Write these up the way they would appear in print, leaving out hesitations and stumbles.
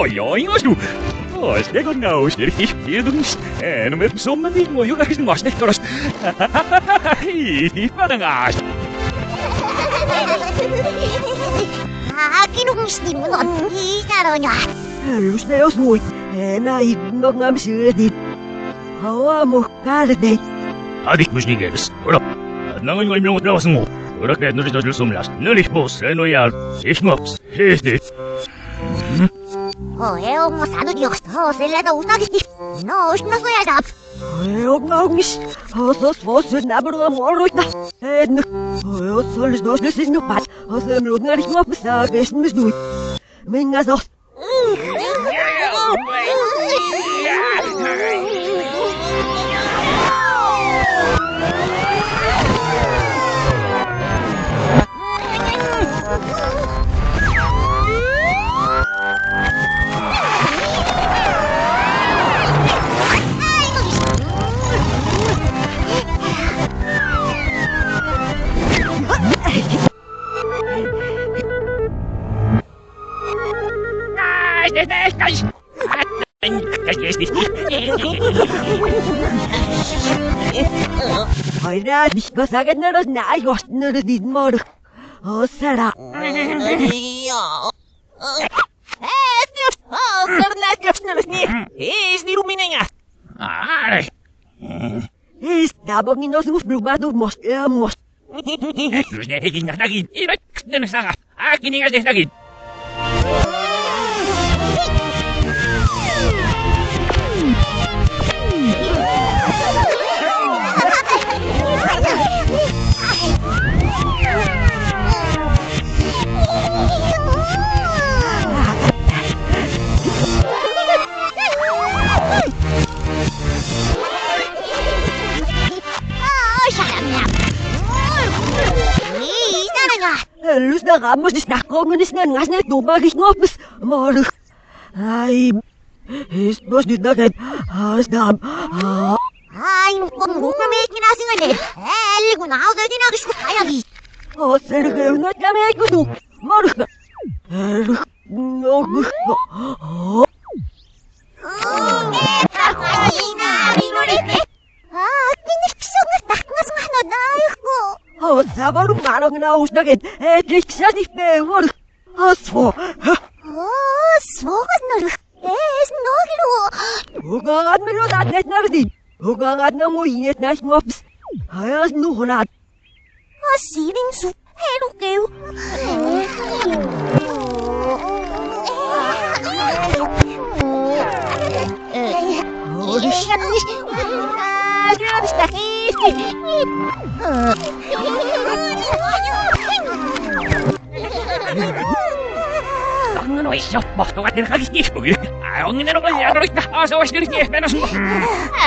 Yo, ingostu. Stego nou, sterk hier doen. En met zo'n niet mooi, dat is een was niet kost. Wat een aas. Kinungstimmen on hiisaronya. Lusteos muut. Na nog ngam syötit. Hawa muhkaardet. Adik mus niet eens. Hoor. Nou ik wil nog eens moe. Hoor ik nu dat dus omlaas. Nu ligt bos en nou ja. Ik mops. Is dit. Heel mo sanudios. Selada usagis. No, snasoyada. Heel nogis. Os vos nabro morota. En os sols dos is nog pas. Os emloot naar ik mops. Best mis doen. Minga zo. Hayır, bir kasagenler ne ayostları dinmor. O sara. Estamos nos ufrubados mostramos. Lus na ramos is nakongen is na ngasna dumagis ngopes morg. Ai. Is bos dit naget. Asdam. Ai, kom roepen mee kinasingen ne. Elgo na hou dit nou geschoot hayagi. O serge na kame ik doe. Morg. Nog. Oh, sabaru marong na usnaget. Ik zat niet bij morg. Asvo. Svogas nor. Noglo. Ugaat me dat net naar dit. Ugaat na mo inet na smops. Hayas nu honat. Siling su. Helukeu. No iso, mahtuvat nila kaikki. Ongin na naman yan, Roy. Asawas nila niya, menos mo.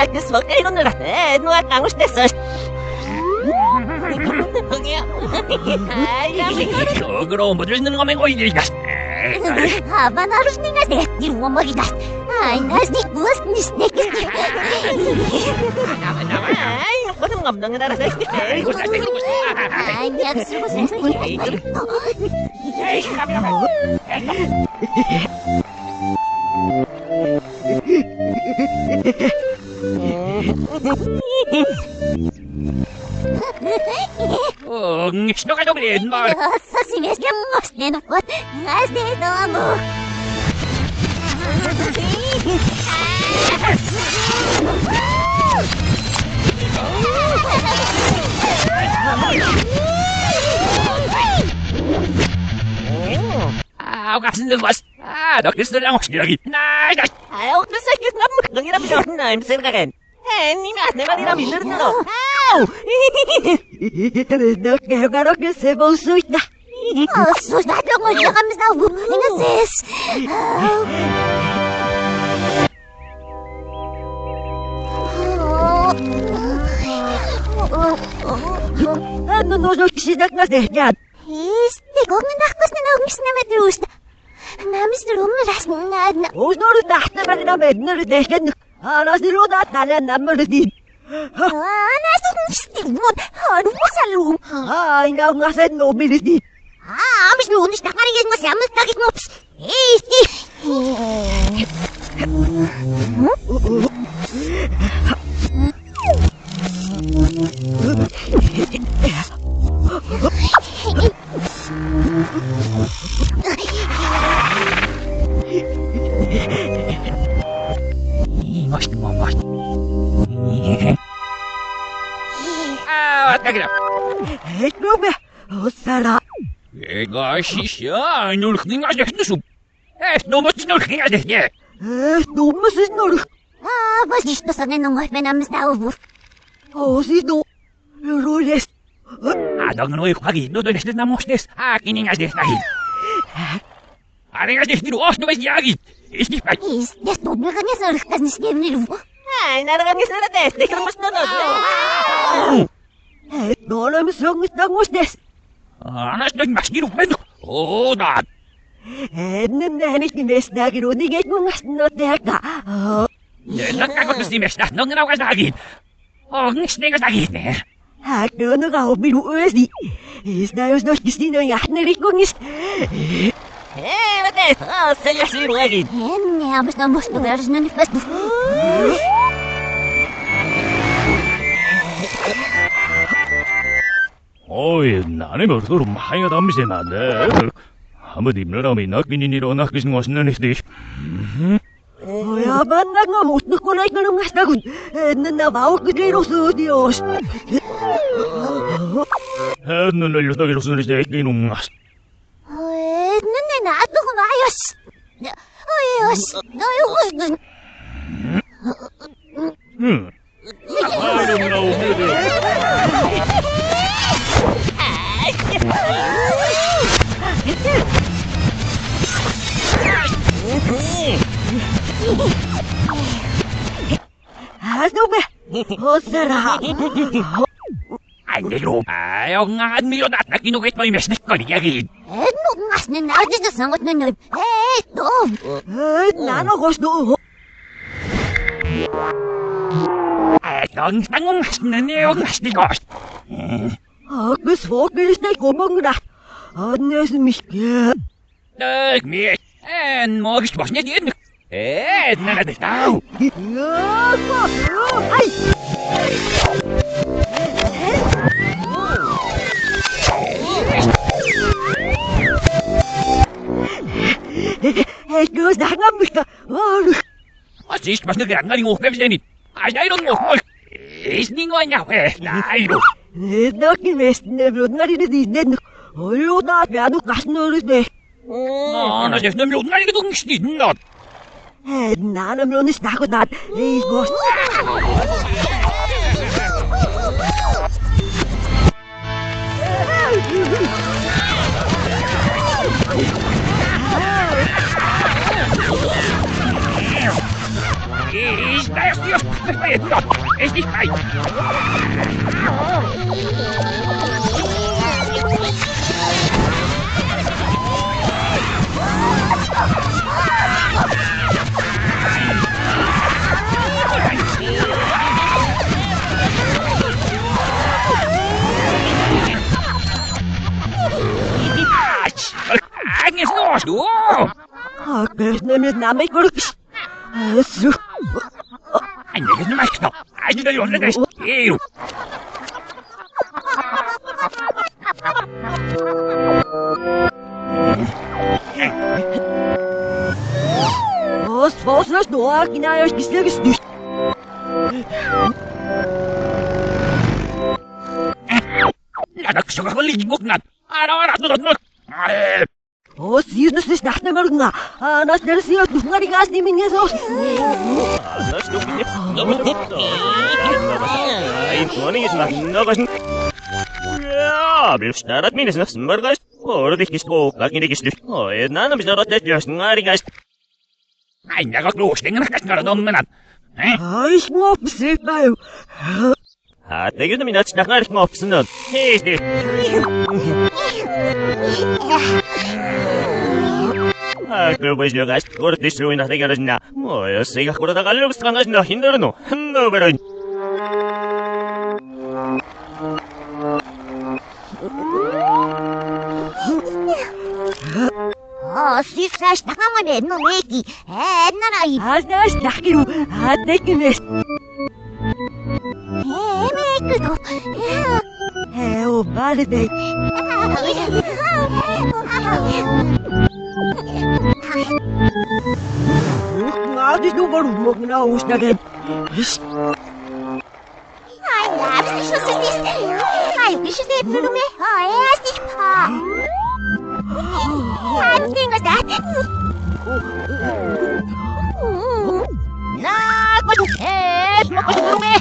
Agus wag kayo nung nalated. Nuwag kang ustes. Gro, madras na naman ko hindi gas. Haba narus ni nga de. Di mo magigas. Ay, nas ni bus ni snake. Ay, ako nang ngam nang narasay. Ay, yak suko sa Sino ka doon mo? Sa simes lang mas nenokot. Nas de domo. Kasi nilwas. Dokis na lang ako sinilagi. Nice! Ayaw, nasakit na magkangirap siya na imsir ka rin. Ni mas na kanina bilir na. Aw! Nak kayo karok na sa bawsuit na. Sus, natin mo siya kami sa nga sis. Ano no sinak na dehyan? Kung nakos na naungis na madrus na. Namis na rumalas na. Uznor tahta na rin namin na rin dehyan. Alas nilo na talan na maridin. Nasa stimon. Ano mo sa room? Ay, nga nga sa nobility. Amis lunis na kanigin mo siya. Mas nagit mo. Osara. Gashia, nur ging als nicht so. Du musst nur gehen als nicht. Du musst es nur. Was ist das denn noch wenn am Stau? Sie du. Roles. Doch nur ich frage, du nicht na musst. Ging als nicht dahin. Als nicht du auch, du weißt ja nicht. Ist nicht bei. Ist das du mir nicht so richtig nicht nehmen. Nein, na nicht so das. Ich muss nur. 너는 성공했다고 못했어. Annars machst du nicht mit. Oh, da. 했는데 nicht 나기로 네게 공았어 내가. 내가 그것이 메시다. 너는 나가 자기. nicht 내가 자기네. 너가 오비로 어디? 있나요스 너 기스는 야하늘이 공이스. 맞네. 살려서 이러기. 네, aber dann musst du werden nicht fest. Ой, 나는 벌써 많이 담으세 나네. 아무도 입느라미 나기는 일어나 그신 것은 nicht. Ja, 만나고 못 듣고 나 이거는 갔다군. 나 마우 그대로서 어디요스. 눈을 열다기로 쓰는 데 이놈. 네, 나도 나요스. 어이요스. 너요 무슨. 아이고 나오네. Osara. 아이고, 아영 안 밀어다 나기는 왜 또 이메시 거리야기. 누가스는 나지도 상관없는 너. 또. 나는 고스도. 넌 상공 하시는 내용 하시는 것. 그 소리를 내 고멍라. 안내서 미게. mir. Morgen was nicht in. Na da. Ai. Du sagst mich da. Was ist was nicht gerade noch nicht. I don't know. Ist nicht nur ja. Nein. Doch gewesen, wird nicht nicht. Oh, da werden das nur ist. 나 지금 몇 마리 동시에 있나? 나는 몇 년 나고 나 이거. Ist nicht frei. du? Agnes namay korks. Asu. Anneges na maikno. Ayun na yun na guys. Ew. Was nas doa kinayos gislagis dus. Ladak suka maligmok na. Araw-araw tunod. Сизнес нахна мөргнө. Нас дэрсиот нугариgas нимингээ соос. Нас дүүгнэ. Ай, тоонигс нагнагас. Я, бифстарат минес нас мөргас. Ордих кисто, гагнигис. Ой, нана бизарат яс нгаригас. Ай, нагак луштингнах гарномнан. Ай, смопсэпаю. Тэгэж минь нач нахарих мопснод. Хээсдэ. Клубэс лугас, гордис руина тэгэрэжна. Ой, сега хурада галлубс ганашна хиндэрнө. Нөбэрэн. Сис Саш такамане но мэки. Эннанаи. Азнаас дахгиру адекнес. Мэкү. О балдэ. Надис дугар мокна устагэ. Вис. Ай, я что здесь? Ай, ты что здесь придумал? Ай, я здесь па. Ай, ты что здесь? На, пойду. Смог придумал.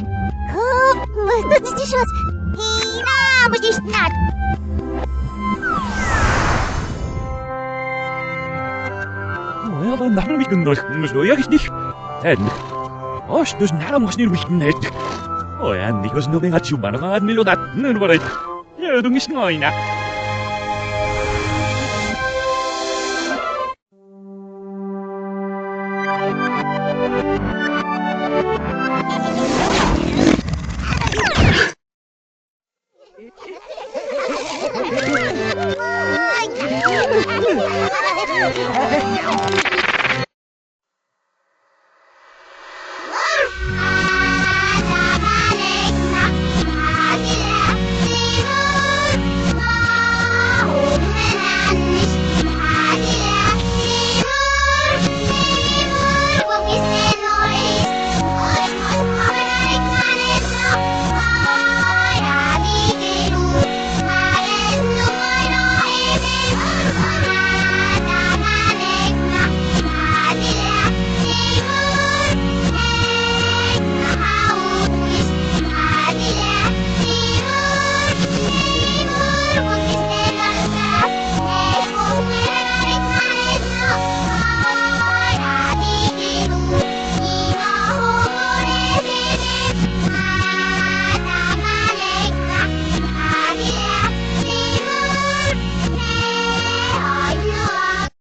Мы тут здесь вот. И на, мы здесь над. Ja, dan ik een nog ja, is niet. En als dus naar ons niet wist net. Oh ja, niet was nog een atje maar gaan miljoen dat. Nu wordt het. Ja, doen is nooit na.